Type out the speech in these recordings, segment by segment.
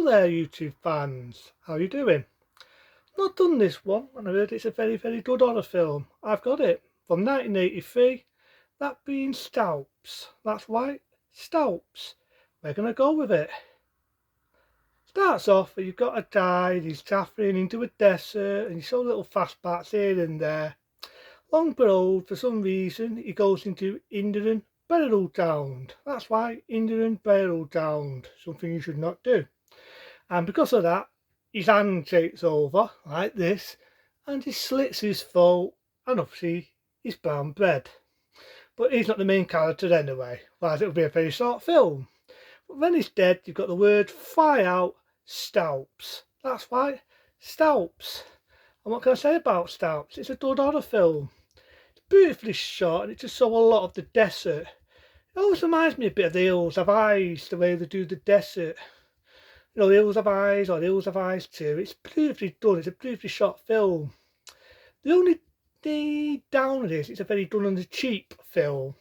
Hello there YouTube fans, how are you doing? Not done this one and I heard it's a very good horror film. I've got it from 1983, that being Scalps. That's right, Scalps. We're going to go with it. Starts off where you've got a guy, he's travelling into a desert and you saw little flashbacks here and there. Long road, for some reason he goes into Indian burial ground. That's right, Indian burial ground, something you should not do. And because of that, his hand shakes over like this and he slits his throat and obviously he's brown bread. But he's not the main character anyway, otherwise it would be a very short film. But when he's dead, you've got the word fly out, Scalps. That's right, Scalps. And what can I say about Scalps? It's a good horror film. It's beautifully shot and it just shows a lot of the desert. It always reminds me a bit of the Hills Have Eyes, the way they do the desert. You know, the Hills Have Eyes or the Hills Have Eyes 2. It's beautifully done. It's a beautifully shot film. The only down it is it's a very done on the cheap film.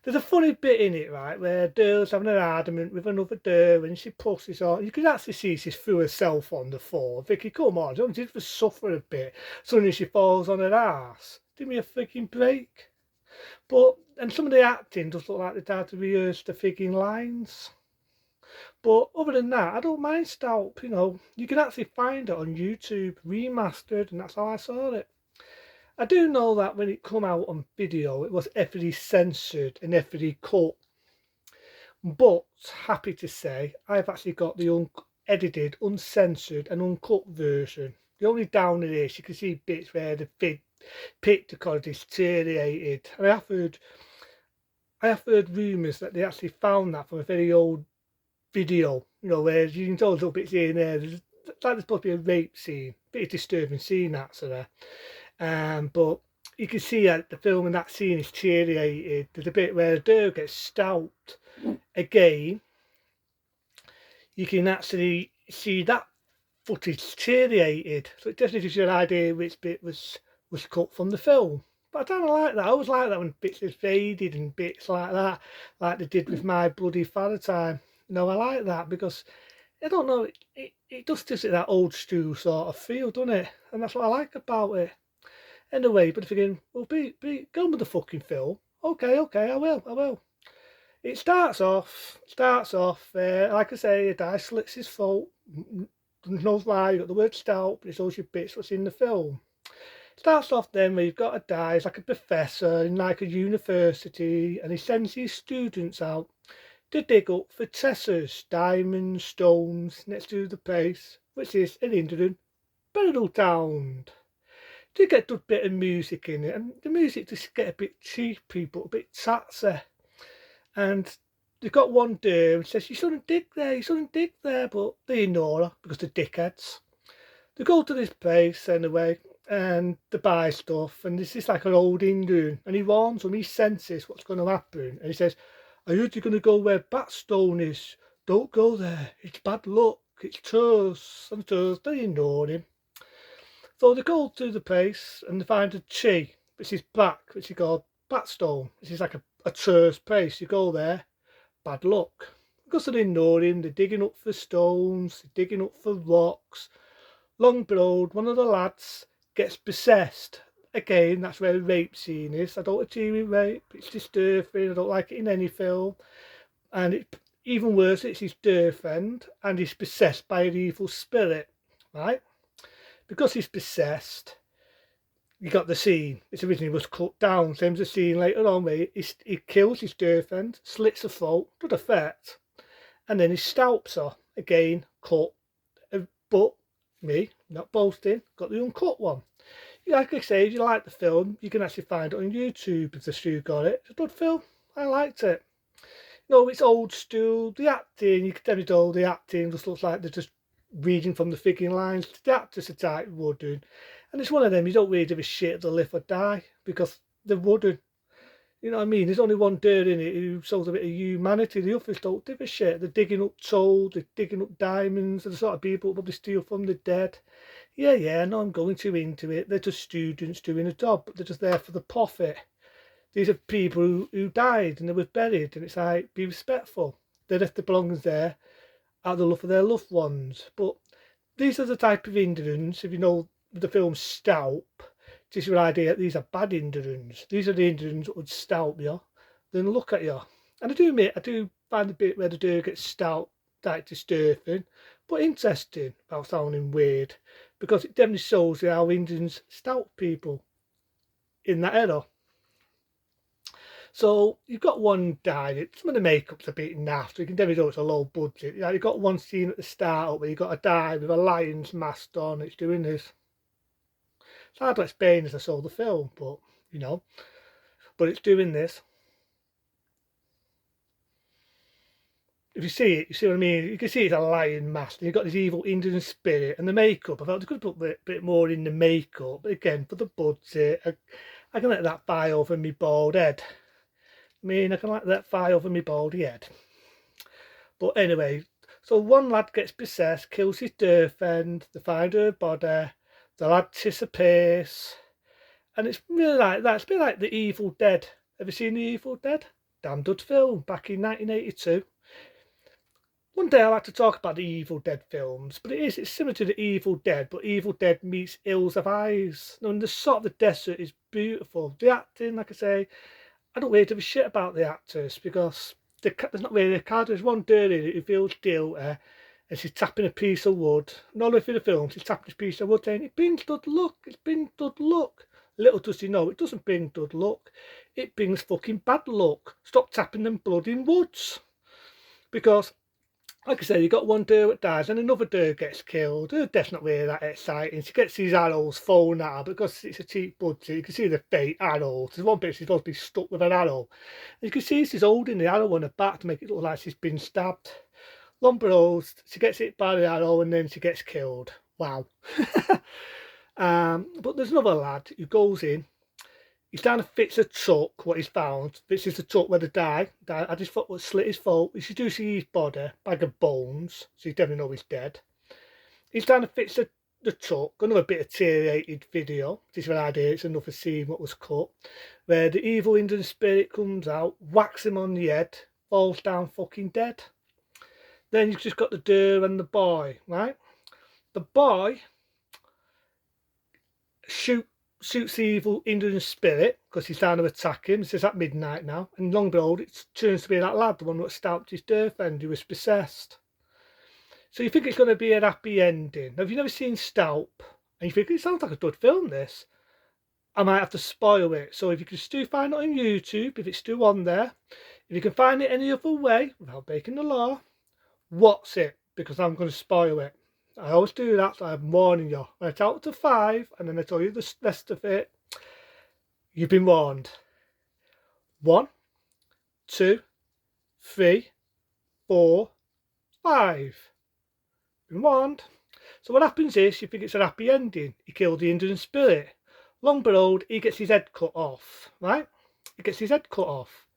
There's a funny bit in it, right, where a girl's having an argument with another girl and she pushes on. You can actually see she's threw herself on the floor. Vicky, come on, don't you just suffer a bit? Suddenly she falls on her ass. Give me a freaking break. But, and some of the acting does look like they had to rehearse the freaking lines. But other than that, I don't mind Scalp, you know. You can actually find it on YouTube, remastered, and that's how I saw it. I do know that when it come out on video, it was heavily censored and heavily cut. But, happy to say, I've actually got the unedited, uncensored and uncut version. The only down it is, you can see bits where the picture quality is deteriorated. And I have heard rumours that they actually found that from a very old video, you know, where you can tell little bits here and there. There's like there's supposed to be a rape scene, bit of disturbing scene that's there. But you can see that the film in that scene is deteriorated. There's a bit where a girl gets scalped. Again, you can actually see that footage deteriorated. So it definitely gives you an idea which bit was cut from the film. But I don't like that. I always like that when bits are faded and bits like that, like they did with My Bloody Father Time. No, I like that because I don't know, it just gives it that old stew sort of feel, doesn't it? And that's what I like about it. Anyway, but if you're going, well, go with the fucking film. Okay, I will. It starts off, like I say, a guy slits his throat. No lie, you got the word stout, but it's all your bits what's in the film. Starts off then where you've got a guy, he's like a professor in like a university, and he sends his students out to dig up for treasures, diamonds, stones, next to the place, which is an Indian burial ground. Do get a good bit of music in it, and the music just get a bit cheapy, but a bit tatsy. And they've got one girl who says, you shouldn't dig there, but they ignore her because they're dickheads. They go to this place anyway, and they buy stuff, and this is like an old Indian, and he warns them, he senses what's going to happen, and he says, I heard you're going to go where Batstone is. Don't go there. It's bad luck. It's tours. And tours, they ignore him. So they go to the place and they find a tree, which is black, which is called Batstone. This is like a tourist place. You go there, bad luck. Because they ignore him, they're digging up for stones, they're digging up for rocks. Long road, one of the lads gets possessed. Again, that's where the rape scene is. I don't agree with rape. It's disturbing. I don't like it in any film. And it, even worse, it's his girlfriend and he's possessed by an evil spirit, right? Because he's possessed, you got the scene. It originally was cut down. Same as the scene later on where he kills his girlfriend, slits her throat, good effect, and then he scalps her. Again, cut. But me, not boasting, got the uncut one. Like I say, if you like the film, you can actually find it on YouTube if the Stu got it. It's a good film. I liked it. No, it's old school. The acting, you can tell me all the acting just looks like they're just reading from the freaking lines. The actors are tight wooden. And it's one of them, you don't really give a shit if they live or die because they're wooden. You know what I mean? There's only one dude in it who shows a bit of humanity. The others don't give a shit. They're digging up gold, they're digging up diamonds. They're the sort of people who probably steal from the dead. Yeah, no, I'm going too into it. They're just students doing a job, but they're just there for the profit. These are people who died and they were buried, and it's like, be respectful. They left their belongings there. out of the love for their loved ones. But these are the type of Indians, if you know the film Scalp, just your idea, these are bad Indians. These are the Indians that would scalp you, then look at you. And I do admit, I do find the bit where the deer gets scalped that disturbing, but interesting without sounding weird, because it definitely shows you how Indians scalp people in that era. So you've got one died. Some of the makeup's a bit naff, so you can definitely know it's a low budget. You've got one scene at the start where you've got a dive with a lion's mask on. It's doing this. It's hard to explain as I saw the film, but you know, but it's doing this. If you see it, you see what I mean. You can see it's a lion mask. And you've got this evil Indian spirit, and the makeup. I felt they could put a bit more in the makeup, but again, for the budget, I can let that fly over my bald head. I can let that fly over my baldy head. But anyway, so one lad gets possessed, kills his girlfriend, they find her body, the lad disappears, and it's really like that. It's a bit like The Evil Dead. Have you seen The Evil Dead? Damn good film, back in 1982. One day I like to talk about the Evil Dead films, but it's similar to the Evil Dead, but Evil Dead meets Hills of Eyes. And the shot of the desert is beautiful. The acting, like I say, I don't really give a shit about the actors because there's not really a character. There's one girl in it who feels guilty and she's tapping a piece of wood. And all the way through the film, she's tapping a piece of wood saying, it brings good luck, it brings good luck. Little does she know, it doesn't bring good luck. It brings fucking bad luck. Stop tapping them bloody woods. Because like I said, you got one deer that dies and another deer gets killed. Her death's not really that exciting. She gets these arrows thrown at her because it's a cheap budget. You can see the fake arrows. There's one bit she's supposed to be stuck with an arrow. And you can see she's holding the arrow on her back to make it look like she's been stabbed. Lumber she gets hit by the arrow and then she gets killed. Wow. But there's another lad who goes in. He's trying to fix a truck, what he's found. Fixes the truck where they died. I just thought was slit his throat. You should do see his body, bag of bones, so you definitely know he's dead. He's trying to fix the truck. Another bit of deteriorated video. This is an idea, it's another scene what was cut. Where the evil Indian spirit comes out, whacks him on the head, falls down fucking dead. Then you've just got the deer and the boy, right? The boy shoots the evil Indian spirit because he's trying to attack him. It's at midnight now, and long behold, it turns to be that lad, the one that stabbed his girlfriend who was possessed. So you think it's going to be a happy ending. Now, if you've never seen Scalp and you think it sounds like a good film, this, I might have to spoil it. So if you can still find it on YouTube, if it's still on there, if you can find it any other way without breaking the law, watch it because I'm going to spoil it. I always do that, so I'm warning you. When I tell it to 5 and then I tell you the rest of it, you've been warned. 1, 2, 3, 4, 5. Been warned. So what happens is, you think it's a happy ending. He killed the Indian spirit. Long behold, he gets his head cut off, right? He gets his head cut off.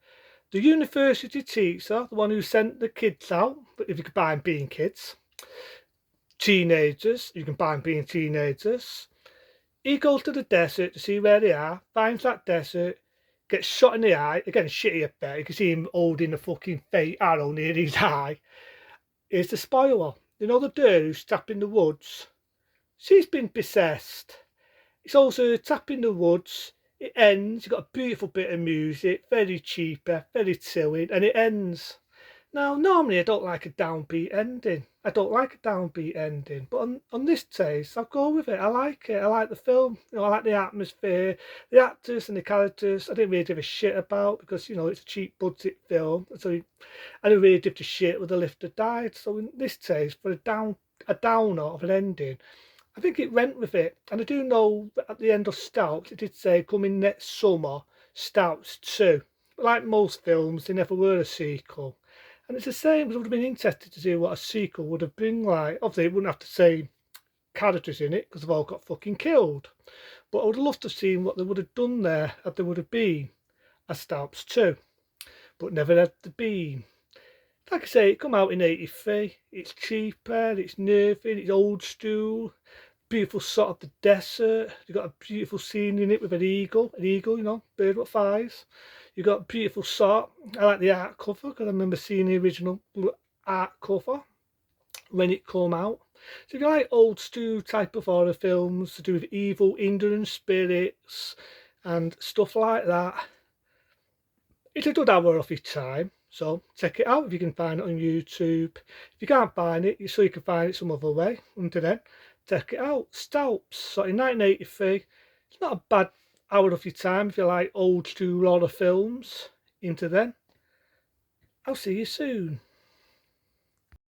The university teacher, the one who sent the kids out, but if you could buy them being kids, teenagers, you can buy them being teenagers. He goes to the desert to see where they are, finds that desert, gets shot in the eye, again shitty effect, you can see him holding a fucking fake arrow near his eye. Here's the spoiler, you know the deer who's tapping the woods? She's been possessed. It's also tapping the woods, it ends, you've got a beautiful bit of music, very cheaper, very chilling, and it ends. Now, normally I don't like a downbeat ending. But on this taste, I'll go with it. I like it. I like the film. You know, I like the atmosphere, the actors and the characters. I didn't really give a shit about because, you know, it's a cheap budget film. So I didn't really give a shit with the lifter died. So in this taste, for a downer of an ending, I think it went with it. And I do know that at the end of Scalps, it did say coming next summer, Scalps 2. But like most films, they never were a sequel. And it's the same, I would have been interested to see what a sequel would have been like. Obviously, it wouldn't have the same characters in it because they've all got fucking killed. But I would have loved to have seen what they would have done there if there would have been a Scalps 2. But never had there been. Like I say, it come out in 83. It's cheaper, it's nervy, it's old school. Beautiful shot of the desert. You've got a beautiful scene in it with an eagle, you know, bird what flies. You've got a beautiful shot. I like the art cover because I remember seeing the original art cover. when it come out. So if you like old stew type of horror films to do with evil, hindering spirits and stuff like that, it's a good hour of your time. So check it out if you can find it on YouTube. If you can't find it, you sure you can find it some other way. Until then, check it out. Scalps. So in 1983, it's not a bad hour of your time if you like old stew horror films. Into then, I'll see you soon.